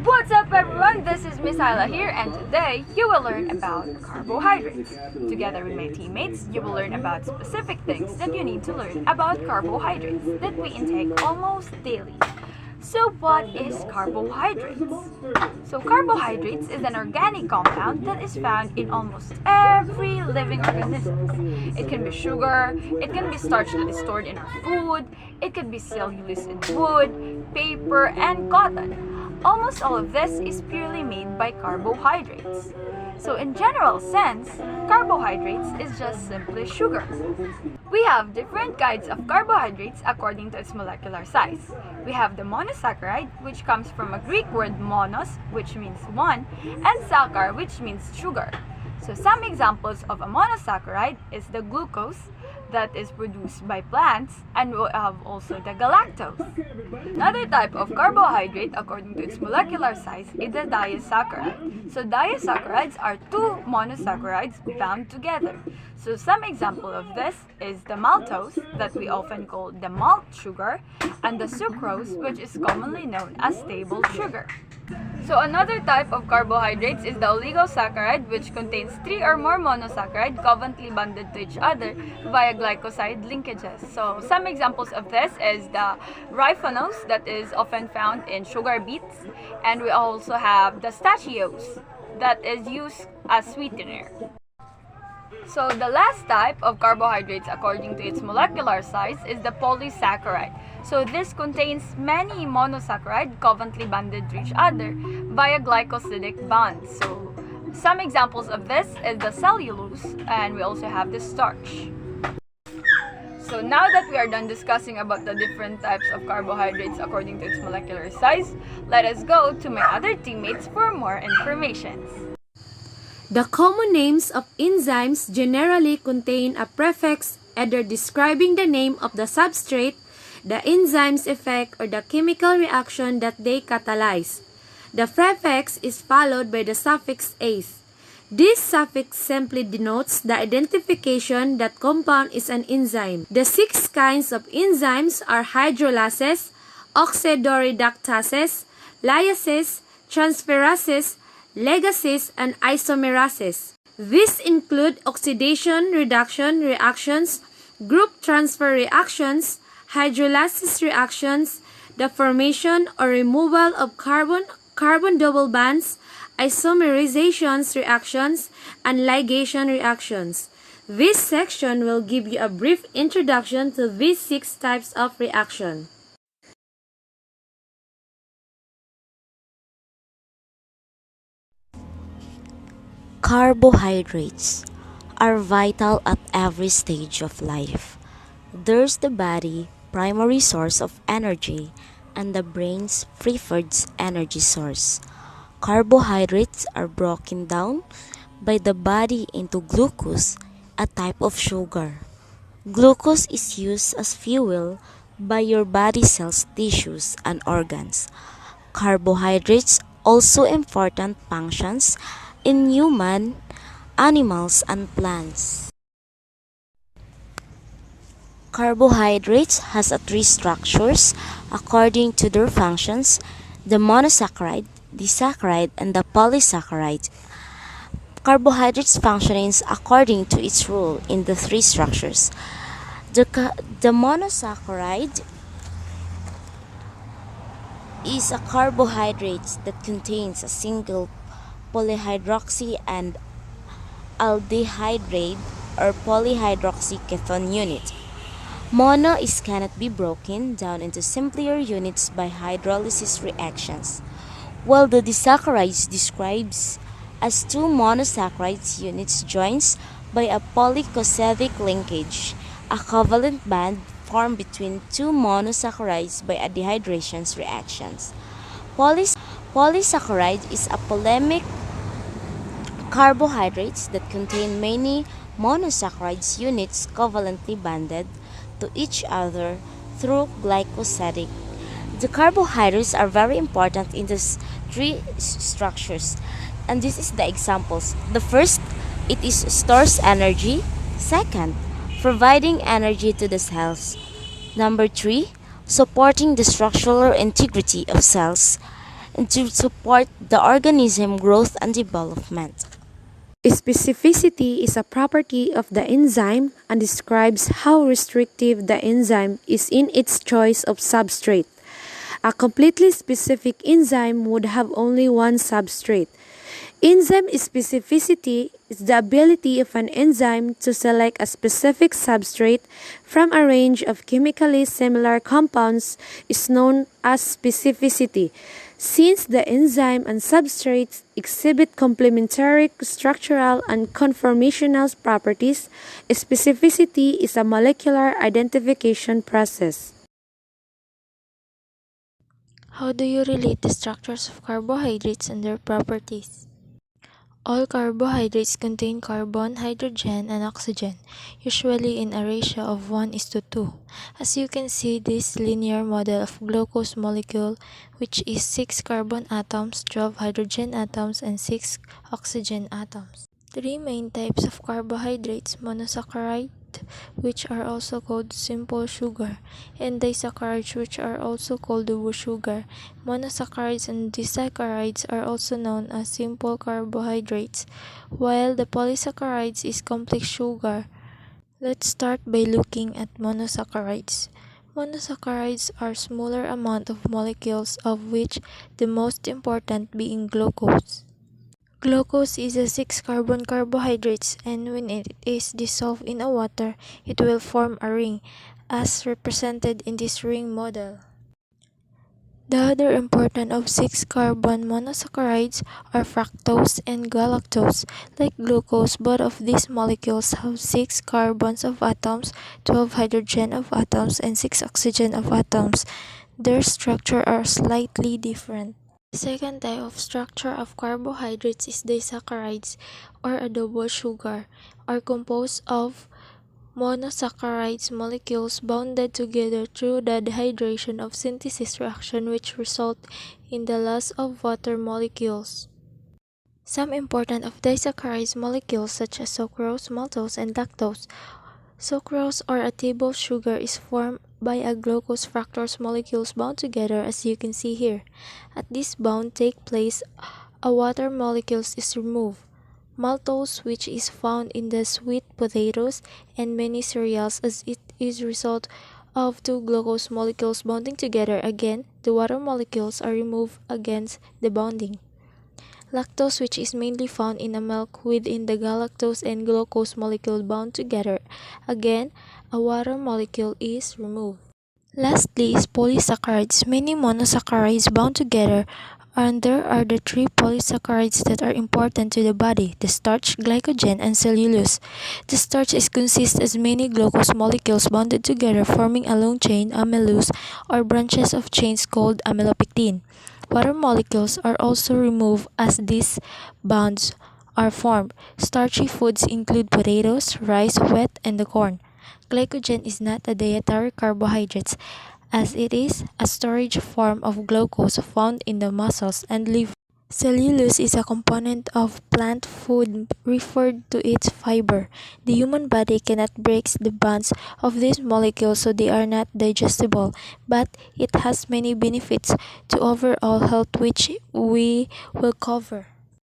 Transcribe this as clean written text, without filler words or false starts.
What's up everyone, this is Miss Ayla here and today you will learn about carbohydrates. Together with my teammates, you will learn about specific things that you need to learn about carbohydrates that we intake almost daily. So what is carbohydrates? So carbohydrates is an organic compound that is found in almost every living organism. It can be sugar, it can be starch that is stored in our food, it can be cellulose in wood, paper, and cotton. Almost all of this is purely made by carbohydrates. So in general sense, carbohydrates is just simply sugar. We have different kinds of carbohydrates according to its molecular size. We have the monosaccharide, which comes from a Greek word monos, which means one, and saccharide, which means sugar. So some examples of a monosaccharide is the glucose that is produced by plants, and we have also the galactose. Another type of carbohydrate according to its molecular size is the disaccharide. So disaccharides are two monosaccharides bound together. So some example of this is the maltose that we often call the malt sugar, and the sucrose, which is commonly known as table sugar. So another type of carbohydrates is the oligosaccharide, which contains three or more monosaccharides covalently bonded to each other via glycoside linkages. So some examples of this is the ribose that is often found in sugar beets, and we also have the stachyose that is used as sweetener. So the last type of carbohydrates according to its molecular size is the polysaccharide. So this contains many monosaccharides covalently bonded to each other via glycosidic bonds. So some examples of this is the cellulose, and we also have the starch. So now that we are done discussing about the different types of carbohydrates according to its molecular size, let us go to my other teammates for more information. The common names of enzymes generally contain a prefix either describing the name of the substrate, the enzyme's effect, or the chemical reaction that they catalyze. The prefix is followed by the suffix "ase". This suffix simply denotes the identification that compound is an enzyme. The 6 kinds of enzymes are hydrolases, oxidoreductases, lyases, transferases, ligases, and isomerases. These include oxidation reduction reactions, group transfer reactions, hydrolysis reactions, the formation or removal of carbon double bonds, isomerizations reactions, and ligation reactions. This section will give you a brief introduction to these 6 types of reaction. Carbohydrates are vital at every stage of life. There's the body, primary source of energy, and the brain's preferred energy source. Carbohydrates are broken down by the body into glucose, a type of sugar. Glucose is used as fuel by your body cells, tissues, and organs. Carbohydrates also important functions in human, animals, and plants. Carbohydrates has 3 structures according to their functions: the monosaccharide, disaccharide, and the polysaccharide. Carbohydrates functions according to its role in the 3 structures. The monosaccharide is a carbohydrate that contains a single polyhydroxy and aldehyde or polyhydroxy ketone unit. Mono cannot be broken down into simpler units by hydrolysis reactions, while the disaccharides describes as 2 monosaccharides units joins by a polyglycosidic linkage, a covalent bond formed between 2 monosaccharides by a dehydration reactions. Polysaccharide is a polemic carbohydrates that contain many monosaccharides units covalently bonded to each other through glycosidic. The carbohydrates are very important in these 3 structures, and this is the examples. The first, it is stores energy. Second, providing energy to the cells. Number 3, supporting the structural integrity of cells. and to support the organism growth and development. Specificity is a property of the enzyme and describes how restrictive the enzyme is in its choice of substrate. A completely specific enzyme would have only one substrate. Enzyme specificity is the ability of an enzyme to select a specific substrate from a range of chemically similar compounds is known as specificity. Since the enzyme and substrates exhibit complementary structural and conformational properties, specificity is a molecular identification process. How do you relate the structures of carbohydrates and their properties? All carbohydrates contain carbon, hydrogen, and oxygen, usually in a ratio of 1:2. As you can see, this linear model of glucose molecule, which is 6 carbon atoms, 12 hydrogen atoms, and 6 oxygen atoms. Three main types of carbohydrates: monosaccharide, which are also called simple sugar, and disaccharides, which are also called sugar. Monosaccharides and disaccharides are also known as simple carbohydrates, while the polysaccharides is complex sugar. Let's start by looking at monosaccharides. Monosaccharides are smaller amount of molecules, of which the most important being glucose. Glucose is a 6-carbon carbohydrate, and when it is dissolved in a water, it will form a ring, as represented in this ring model. The other important of 6-carbon monosaccharides are fructose and galactose. Like glucose, both of these molecules have 6 carbons of atoms, 12 hydrogen of atoms, and 6 oxygen of atoms. Their structure are slightly different. The second type of structure of carbohydrates is disaccharides, or adobo sugar, are composed of monosaccharides molecules bonded together through the dehydration of synthesis reaction, which result in the loss of water molecules. Some important of disaccharides molecules such as sucrose, maltose, and lactose. Sucrose, or a table sugar, is formed by a glucose fructose molecules bound together, as you can see here. At this bound take place, a water molecules is removed. Maltose, which is found in the sweet potatoes and many cereals, as it is result of two glucose molecules bonding together. Again, the water molecules are removed against the bonding. Lactose, which is mainly found in a milk within the galactose and glucose molecule bound together. Again, a water molecule is removed. Lastly is polysaccharides. Many monosaccharides bound together, and there are the three polysaccharides that are important to the body: the starch, glycogen, and cellulose. The starch consists as many glucose molecules bonded together, forming a long chain, amylose, or branches of chains called amylopectin. Water molecules are also removed as these bonds are formed. Starchy foods include potatoes, rice, wheat, and the corn. Glycogen is not a dietary carbohydrate, as it is a storage form of glucose found in the muscles and liver. Cellulose is a component of plant food referred to its fiber. The human body cannot break the bonds of these molecules, so they are not digestible, but it has many benefits to overall health, which we will cover.